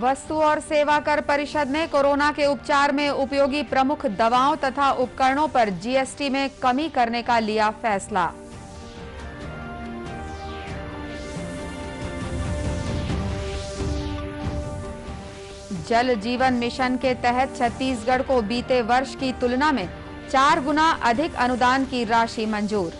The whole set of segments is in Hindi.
वस्तु और सेवा कर परिषद ने कोरोना के उपचार में उपयोगी प्रमुख दवाओं तथा उपकरणों पर जीएसटी में कमी करने का लिया फैसला। जल जीवन मिशन के तहत छत्तीसगढ़ को बीते वर्ष की तुलना में 4 गुना अधिक अनुदान की राशि मंजूर।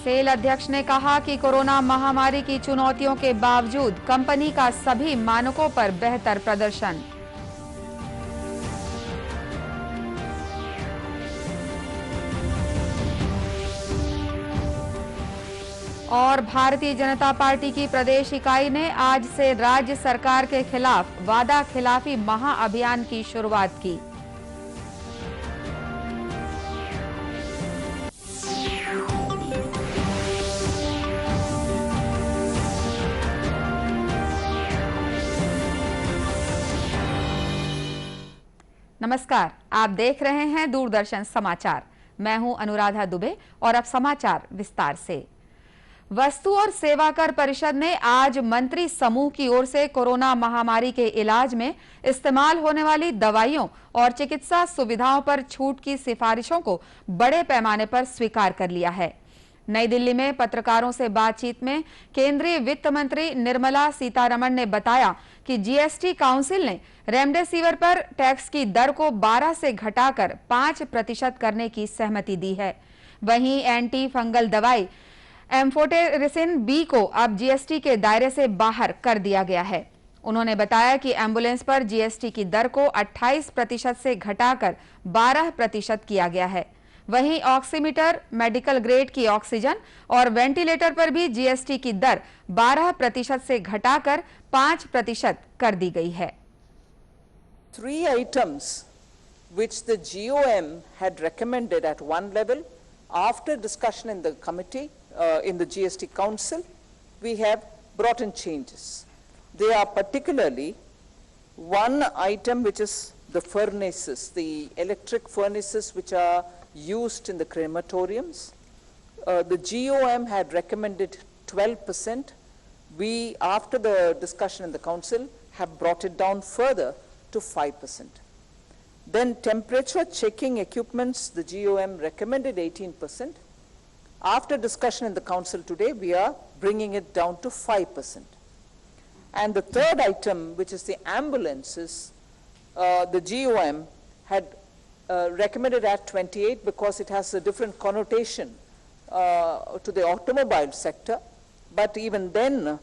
सेल अध्यक्ष ने कहा कि कोरोना महामारी की चुनौतियों के बावजूद कंपनी का सभी मानकों पर बेहतर प्रदर्शन। और भारतीय जनता पार्टी की प्रदेश इकाई ने आज से राज्य सरकार के खिलाफ वादा खिलाफी महाअभियान की शुरुआत की। नमस्कार, आप देख रहे हैं दूरदर्शन समाचार। मैं हूं अनुराधा दुबे और अब समाचार विस्तार से। वस्तु और सेवा कर परिषद ने आज मंत्री समूह की ओर से कोरोना महामारी के इलाज में इस्तेमाल होने वाली दवाइयों और चिकित्सा सुविधाओं पर छूट की सिफारिशों को बड़े पैमाने पर स्वीकार कर लिया है। नई दिल्ली में पत्रकारों से बातचीत में केंद्रीय वित्त मंत्री निर्मला सीतारमण ने बताया कि जीएसटी काउंसिल ने रेमडेसिविर पर टैक्स की दर को 12 से घटाकर 5% करने की सहमति दी है। वहीं एंटी फंगल दवाई एम्फोटेरिसिन बी को अब जीएसटी के दायरे से बाहर कर दिया गया है। उन्होंने बताया कि एम्बुलेंस पर जीएसटी की दर को 28% से घटाकर 12% किया गया है। वहीं ऑक्सीमीटर, मेडिकल ग्रेड की ऑक्सीजन और वेंटिलेटर पर भी जीएसटी की दर 12% से घटाकर 5% कर दी गई है। 3 items which the GOM had recommended at one level, after discussion in the committee, in the GST Council, we have brought in changes. They are particularly one item which is the furnaces, the electric furnaces which are used in the crematoriums. The GOM had recommended 12%. We, after the discussion in the council, have brought it down further to 5%. Then temperature checking equipments, the GOM recommended 18%. After discussion in the council today, we are bringing it down to 5%. And the third item, which is the ambulances, the GOM had recommended at 28 because it has a different connotation to the automobile sector. But even then,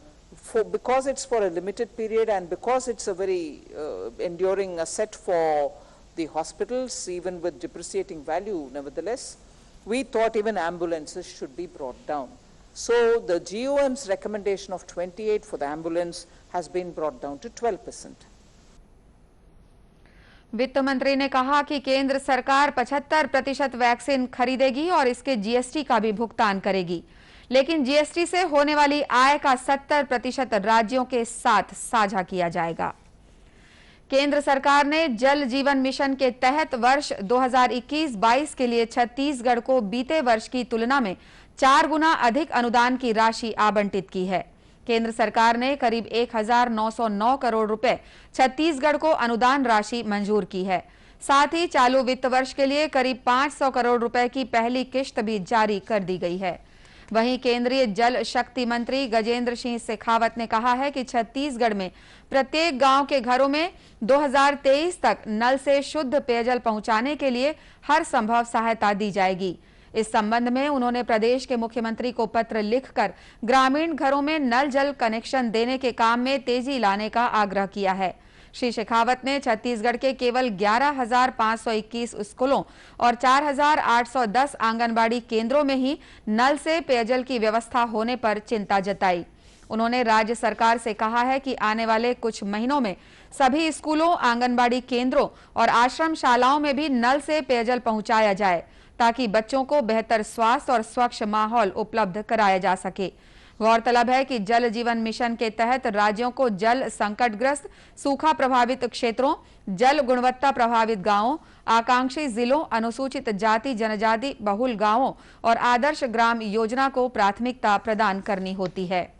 because it's for a limited period and because it's a very enduring asset for the hospitals, even with depreciating value, nevertheless, we thought even ambulances should be brought down. So the GOM's recommendation of 28 for the ambulance has been brought down to 12%. वित्त मंत्री ने कहा कि केंद्र सरकार 75% वैक्सीन खरीदेगी और इसके जीएसटी का भी भुगतान करेगी, लेकिन जीएसटी से होने वाली आय का 70% राज्यों के साथ साझा किया जाएगा। केंद्र सरकार ने जल जीवन मिशन के तहत वर्ष 2021-22 के लिए छत्तीसगढ़ को बीते वर्ष की तुलना में 4 गुना अधिक अनुदान की राशि आवंटित की है। केंद्र सरकार ने करीब 1909 करोड़ रुपए छत्तीसगढ़ को अनुदान राशि मंजूर की है। साथ ही चालू वित्त वर्ष के लिए करीब 500 करोड़ रुपए की पहली किश्त भी जारी कर दी गई है। वहीं केंद्रीय जल शक्ति मंत्री गजेंद्र सिंह शेखावत ने कहा है कि छत्तीसगढ़ में प्रत्येक गांव के घरों में 2023 तक नल से शुद्ध पेयजल पहुंचाने के लिए हर संभव सहायता दी जाएगी। इस संबंध में उन्होंने प्रदेश के मुख्यमंत्री को पत्र लिखकर ग्रामीण घरों में नल जल कनेक्शन देने के काम में तेजी लाने का आग्रह किया है। श्री शेखावत ने छत्तीसगढ़ के केवल 11,521 स्कूलों और 4,810 आंगनबाड़ी केंद्रों में ही नल से पेयजल की व्यवस्था होने पर चिंता जताई। उन्होंने राज्य सरकार से कहा है कि आने वाले कुछ महीनों में सभी स्कूलों, आंगनबाड़ी केंद्रों और आश्रम शालाओं में भी नल से पेयजल पहुंचाया जाए ताकि बच्चों को बेहतर स्वास्थ्य और स्वच्छ माहौल उपलब्ध कराया जा सके। गौरतलब है कि जल जीवन मिशन के तहत राज्यों को जल संकटग्रस्त, सूखा प्रभावित क्षेत्रों, जल गुणवत्ता प्रभावित गांवों, आकांक्षी जिलों, अनुसूचित जाति जनजाति बहुल गांवों और आदर्श ग्राम योजना को प्राथमिकता प्रदान करनी होती है।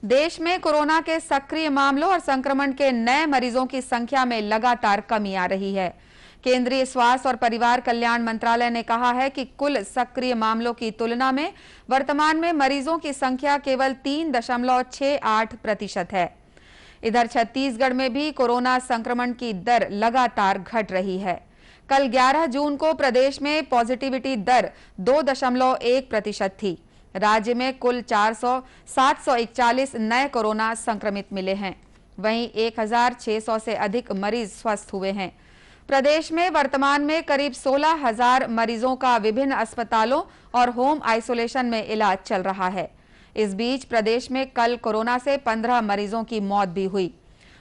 देश में कोरोना के सक्रिय मामलों और संक्रमण के नए मरीजों की संख्या में लगातार कमी आ रही है। केंद्रीय स्वास्थ्य और परिवार कल्याण मंत्रालय ने कहा है कि कुल सक्रिय मामलों की तुलना में वर्तमान में मरीजों की संख्या केवल 3.68% है। इधर छत्तीसगढ़ में भी कोरोना संक्रमण की दर लगातार घट रही है। कल 11 जून को प्रदेश में पॉजिटिविटी दर 2.1% थी। राज्य में कुल 741 नए कोरोना संक्रमित मिले हैं। वहीं 1600 से अधिक मरीज स्वस्थ हुए हैं। प्रदेश में वर्तमान में करीब 16,000 मरीजों का विभिन्न अस्पतालों और होम आइसोलेशन में इलाज चल रहा है। इस बीच प्रदेश में कल कोरोना से 15 मरीजों की मौत भी हुई।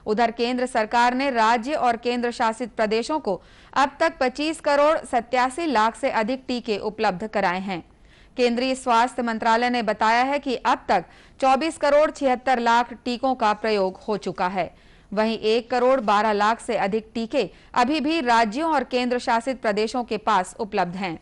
उधर केंद्र सरकार ने राज्य और केंद्र शासित प्रदेशों को अब तक 25 करोड़ 87 लाख से अधिक टीके उपलब्ध कराए हैं। केंद्रीय स्वास्थ्य मंत्रालय ने बताया है कि अब तक 24 करोड़ 76 लाख टीकों का प्रयोग हो चुका है। वहीं 1 करोड़ 12 लाख से अधिक टीके अभी भी राज्यों और केंद्र शासित प्रदेशों के पास उपलब्ध हैं।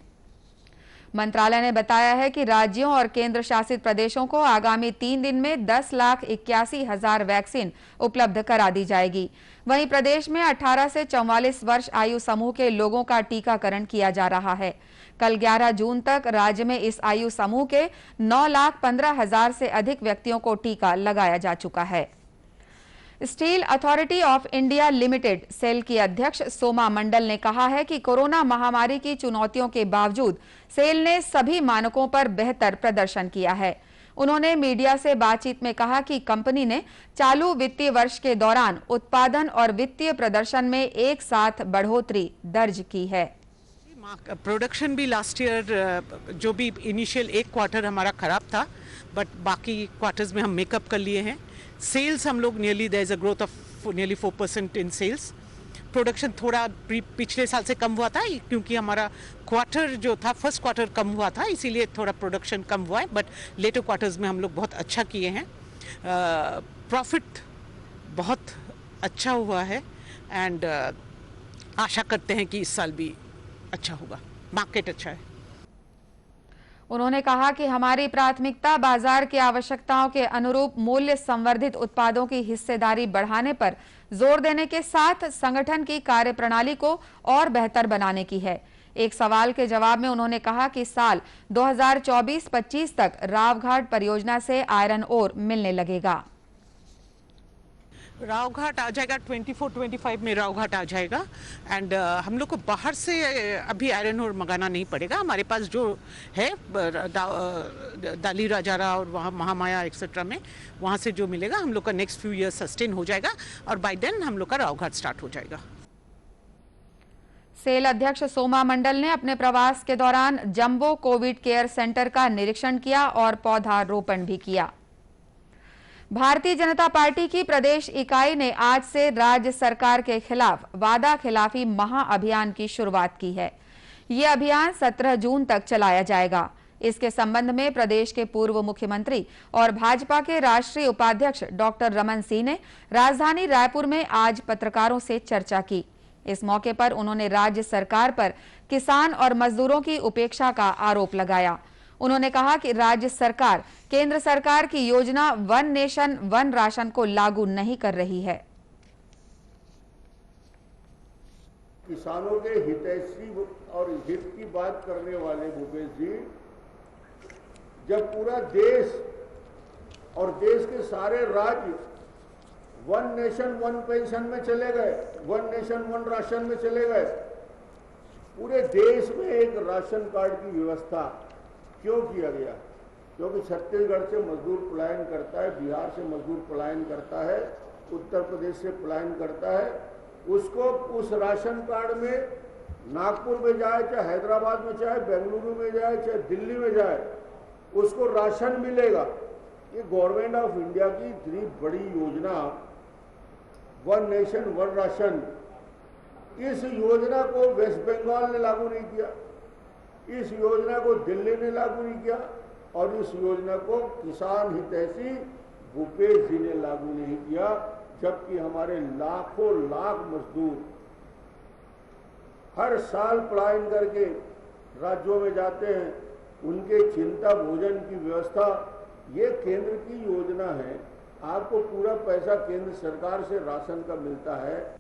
मंत्रालय ने बताया है कि राज्यों और केंद्र शासित प्रदेशों को आगामी 3 दिन में 10,81,000 वैक्सीन उपलब्ध करा दी जाएगी। वहीं प्रदेश में 18 से 44 वर्ष आयु समूह के लोगों का टीकाकरण किया जा रहा है। कल 11 जून तक राज्य में इस आयु समूह के 9,15,000 से अधिक व्यक्तियों को टीका लगाया जा चुका है। Steel Authority of India Limited SAIL की अध्यक्ष सोमा मंडल ने कहा है कि कोरोना महामारी की चुनौतियों के बावजूद सेल ने सभी मानकों पर बेहतर प्रदर्शन किया है। उन्होंने मीडिया से बातचीत में कहा कि कंपनी ने चालू वित्तीय वर्ष के दौरान उत्पादन और वित्तीय प्रदर्शन में एक साथ बढ़ोतरी दर्ज की है। प्रोडक्शन भी लास्ट ईयर जो भी इनिशियल एक क्वार्टर हमारा खराब था, बट बाकी क्वार्टर्स में हम मेकअप कर लिए हैं। सेल्स हम लोग nearly there is a growth of nearly 4% in sales. Production थोड़ा पिछले साल से कम हुआ था क्योंकि हमारा क्वार्टर जो था फर्स्ट क्वार्टर कम हुआ था, इसीलिए थोड़ा प्रोडक्शन कम हुआ है, बट लेटर क्वार्टर्स में हम लोग बहुत अच्छा किए हैं। प्रॉफिट बहुत अच्छा हुआ है एंड आशा करते हैं कि इस साल भी अच्छा होगा। मार्केट अच्छा है। उन्होंने कहा कि हमारी प्राथमिकता बाजार की आवश्यकताओं के अनुरूप मूल्य संवर्धित उत्पादों की हिस्सेदारी बढ़ाने पर जोर देने के साथ संगठन की कार्यप्रणाली को और बेहतर बनाने की है। एक सवाल के जवाब में उन्होंने कहा कि साल 2024-25 तक रावघाट परियोजना से आयरन ओर मिलने लगेगा। रावघाट आ जाएगा 24-25 में रावघाट आ जाएगा एंड हम लोग को बाहर से अभी आयरन ओर मंगाना नहीं पड़ेगा। हमारे पास जो है दाली राजारा और वहाँ महामाया एक्सेट्रा में वहाँ से जो मिलेगा हम लोग का नेक्स्ट फ्यू ईयर सस्टेन हो जाएगा और बाय देन हम लोग का रावघाट स्टार्ट हो जाएगा। सेल अध्यक्ष सोमा मंडल ने अपने प्रवास के दौरान जंबो कोविड केयर सेंटर का निरीक्षण किया और पौधारोपण भी किया। भारतीय जनता पार्टी की प्रदेश इकाई ने आज से राज्य सरकार के खिलाफ वादा खिलाफी महाअभियान की शुरुआत की है। ये अभियान 17 जून तक चलाया जाएगा। इसके संबंध में प्रदेश के पूर्व मुख्यमंत्री और भाजपा के राष्ट्रीय उपाध्यक्ष डॉक्टर रमन सिंह ने राजधानी रायपुर में आज पत्रकारों से चर्चा की। इस मौके पर उन्होंने राज्य सरकार पर किसान और मजदूरों की उपेक्षा का आरोप लगाया। उन्होंने कहा कि राज्य सरकार केंद्र सरकार की योजना वन नेशन वन राशन को लागू नहीं कर रही है। किसानों के हितैषी और हित की बात करने वाले भूपेश जी, जब पूरा देश और देश के सारे राज्य वन नेशन वन पेंशन में चले गए, वन नेशन वन राशन में चले गए, पूरे देश में एक राशन कार्ड की व्यवस्था क्यों किया गया? क्योंकि छत्तीसगढ़ से मजदूर पलायन करता है, बिहार से मजदूर पलायन करता है, उत्तर प्रदेश से पलायन करता है, उसको उस राशन कार्ड में नागपुर में जाए, चाहे हैदराबाद में, चाहे बेंगलुरु में जाए, चाहे दिल्ली में जाए, उसको राशन मिलेगा। ये गवर्नमेंट ऑफ इंडिया की इतनी बड़ी योजना वन नेशन वन राशन, इस योजना को वेस्ट बंगाल ने लागू नहीं किया, इस योजना को दिल्ली ने लागू नहीं किया, और इस योजना को किसान हितैषी भूपेश जी ने लागू नहीं किया, जबकि हमारे लाखों लाख मजदूर हर साल पलायन करके राज्यों में जाते हैं, उनके चिंता भोजन की व्यवस्था, ये केंद्र की योजना है। आपको पूरा पैसा केंद्र सरकार से राशन का मिलता है।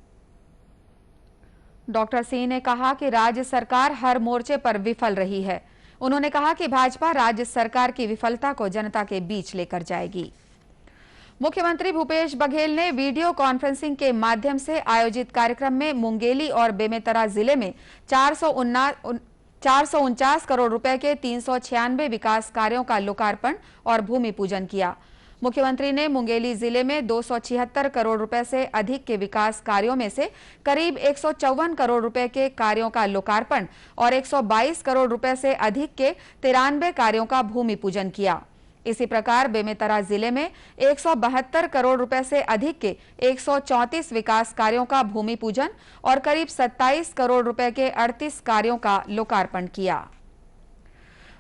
डॉक्टर सिंह ने कहा कि राज्य सरकार हर मोर्चे पर विफल रही है। उन्होंने कहा कि भाजपा राज्य सरकार की विफलता को जनता के बीच लेकर जाएगी। मुख्यमंत्री भूपेश बघेल ने वीडियो कॉन्फ्रेंसिंग के माध्यम से आयोजित कार्यक्रम में मुंगेली और बेमेतरा जिले में 449 करोड़ रुपए के 396 विकास कार्यों का लोकार्पण और भूमि पूजन किया। मुख्यमंत्री ने मुंगेली जिले में 276 करोड़ रुपए से अधिक के विकास कार्यों में से करीब 154 करोड़ रुपए के कार्यों का लोकार्पण और 122 करोड़ रुपए से अधिक के 93 कार्यों का भूमि पूजन किया। इसी प्रकार बेमेतरा जिले में 172 करोड़ रुपए से अधिक के 134 विकास कार्यों का भूमि पूजन और करीब 27 करोड़ रुपए के 38 कार्यों का लोकार्पण किया।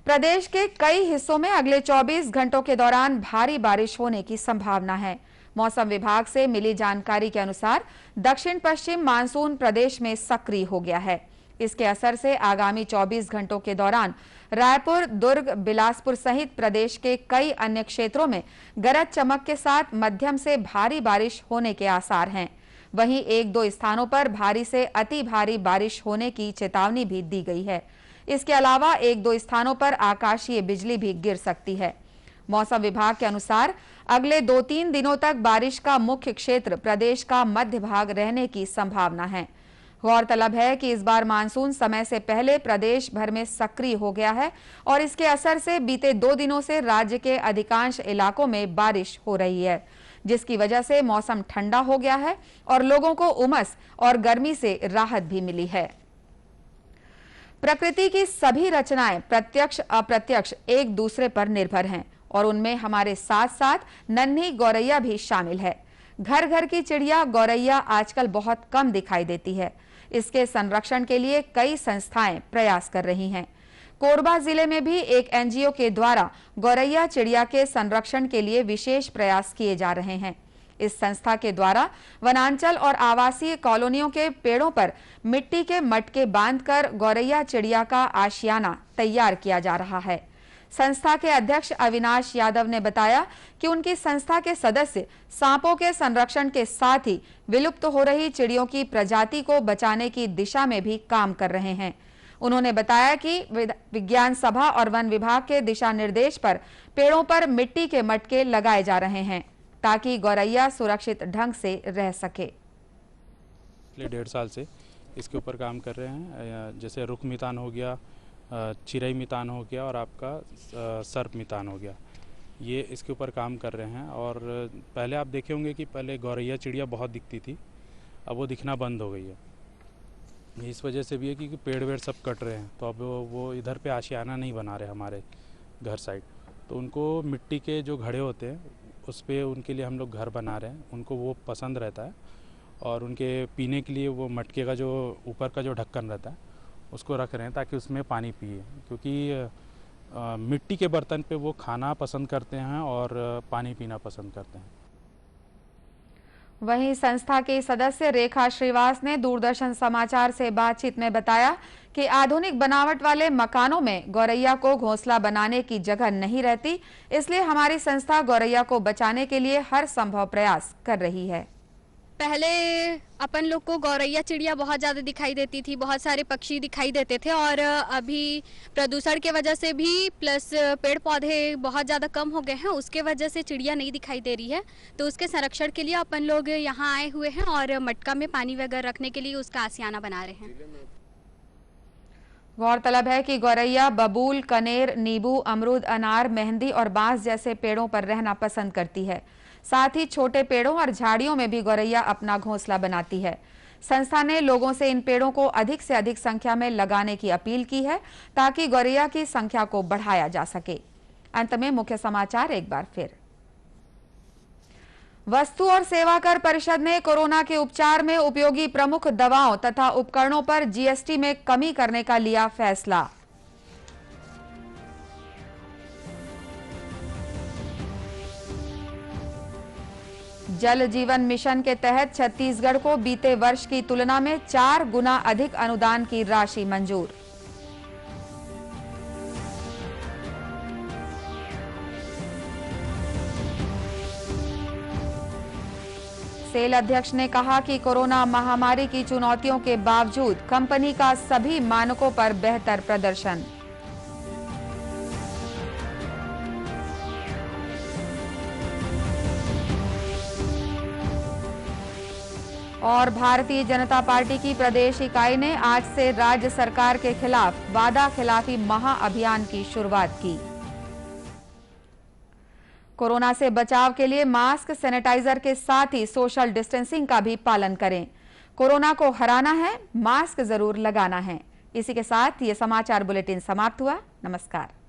प्रदेश के कई हिस्सों में अगले 24 घंटों के दौरान भारी बारिश होने की संभावना है। मौसम विभाग से मिली जानकारी के अनुसार दक्षिण पश्चिम मानसून प्रदेश में सक्रिय हो गया है। इसके असर से आगामी 24 घंटों के दौरान रायपुर, दुर्ग, बिलासपुर सहित प्रदेश के कई अन्य क्षेत्रों में गरज चमक के साथ मध्यम से भारी बारिश होने के आसार हैं। वहीं एक दो स्थानों पर भारी से अति भारी बारिश होने की चेतावनी भी दी गई है। इसके अलावा एक दो स्थानों पर आकाशीय बिजली भी गिर सकती है। मौसम विभाग के अनुसार अगले 2-3 दिनों तक बारिश का मुख्य क्षेत्र प्रदेश का मध्य भाग रहने की संभावना है। गौरतलब है कि इस बार मानसून समय से पहले प्रदेश भर में सक्रिय हो गया है और इसके असर से बीते 2 दिनों से राज्य के अधिकांश इलाकों में बारिश हो रही है, जिसकी वजह से मौसम ठंडा हो गया है और लोगों को उमस और गर्मी से राहत भी मिली है। प्रकृति की सभी रचनाएं प्रत्यक्ष अप्रत्यक्ष एक दूसरे पर निर्भर हैं और उनमें हमारे साथ साथ नन्ही गौरैया भी शामिल है। घर घर की चिड़िया गौरैया आजकल बहुत कम दिखाई देती है। इसके संरक्षण के लिए कई संस्थाएं प्रयास कर रही हैं। कोरबा जिले में भी एक एनजीओ के द्वारा गौरैया चिड़िया के संरक्षण के लिए विशेष प्रयास किए जा रहे हैं। इस संस्था के द्वारा वनांचल और आवासीय कॉलोनियों के पेड़ों पर मिट्टी के मटके बांधकर गौरैया चिड़िया का आशियाना तैयार किया जा रहा है। संस्था के अध्यक्ष अविनाश यादव ने बताया कि उनकी संस्था के सदस्य सांपों के संरक्षण के साथ ही विलुप्त हो रही चिड़ियों की प्रजाति को बचाने की दिशा में भी काम कर रहे हैं। उन्होंने बताया कि विज्ञान सभा और वन विभाग के दिशा निर्देश पर पेड़ों पर मिट्टी के मटके लगाए जा रहे हैं ताकि गौरैया सुरक्षित ढंग से रह सके। पिछले 1.5 साल से इसके ऊपर काम कर रहे हैं। जैसे रुख मितान हो गया, चिरई मितान हो गया और आपका सर्प मितान हो गया, ये इसके ऊपर काम कर रहे हैं। और पहले आप देखे होंगे कि पहले गौरैया चिड़िया बहुत दिखती थी, अब वो दिखना बंद हो गई है। इस वजह से भी है कि पेड़ वेड़ सब कट रहे हैं, तो अब वो इधर पे आशियाना नहीं बना रहे हमारे घर साइड, तो उनको मिट्टी के जो घड़े होते हैं उस पर उनके लिए हम लोग घर बना रहे हैं। उनको वो पसंद रहता है और उनके पीने के लिए वो मटके का जो ऊपर का जो ढक्कन रहता है उसको रख रहे हैं ताकि उसमें पानी पिए, क्योंकि मिट्टी के बर्तन पे वो खाना पसंद करते हैं और पानी पीना पसंद करते हैं। वहीं संस्था के सदस्य रेखा श्रीवास ने दूरदर्शन समाचार से बातचीत में बताया कि आधुनिक बनावट वाले मकानों में गौरैया को घोंसला बनाने की जगह नहीं रहती, इसलिए हमारी संस्था गौरैया को बचाने के लिए हर संभव प्रयास कर रही है। पहले अपन लोग को गौरैया चिड़िया बहुत ज़्यादा दिखाई देती थी, बहुत सारे पक्षी दिखाई देते थे और अभी प्रदूषण के वजह से भी प्लस पेड़ पौधे बहुत ज़्यादा कम हो गए हैं, उसके वजह से चिड़िया नहीं दिखाई दे रही है। तो उसके संरक्षण के लिए अपन लोग यहाँ आए हुए हैं और मटका में पानी वगैरह रखने के लिए उसका आशियाना बना रहे हैं। गौरतलब है कि गौरैया बबूल, कनेर, नींबू, अमरूद, अनार, मेहंदी और बांस जैसे पेड़ों पर रहना पसंद करती है। साथ ही छोटे पेड़ों और झाड़ियों में भी गौरैया अपना घोंसला बनाती है। संस्था ने लोगों से इन पेड़ों को अधिक से अधिक संख्या में लगाने की अपील की है ताकि गौरैया की संख्या को बढ़ाया जा सके। अंत में मुख्य समाचार एक बार फिर। वस्तु और सेवा कर परिषद ने कोरोना के उपचार में उपयोगी प्रमुख दवाओं तथा उपकरणों पर जीएसटी में कमी करने का लिया फैसला। जल जीवन मिशन के तहत छत्तीसगढ़ को बीते वर्ष की तुलना में 4 गुना अधिक अनुदान की राशि मंजूर। सेल अध्यक्ष ने कहा कि कोरोना महामारी की चुनौतियों के बावजूद कंपनी का सभी मानकों पर बेहतर प्रदर्शन। और भारतीय जनता पार्टी की प्रदेश इकाई ने आज से राज्य सरकार के खिलाफ वादा खिलाफी महाअभियान की शुरुआत की। कोरोना से बचाव के लिए मास्क, सैनिटाइजर के साथ ही सोशल डिस्टेंसिंग का भी पालन करें। कोरोना को हराना है, मास्क जरूर लगाना है। इसी के साथ ये समाचार बुलेटिन समाप्त हुआ। नमस्कार।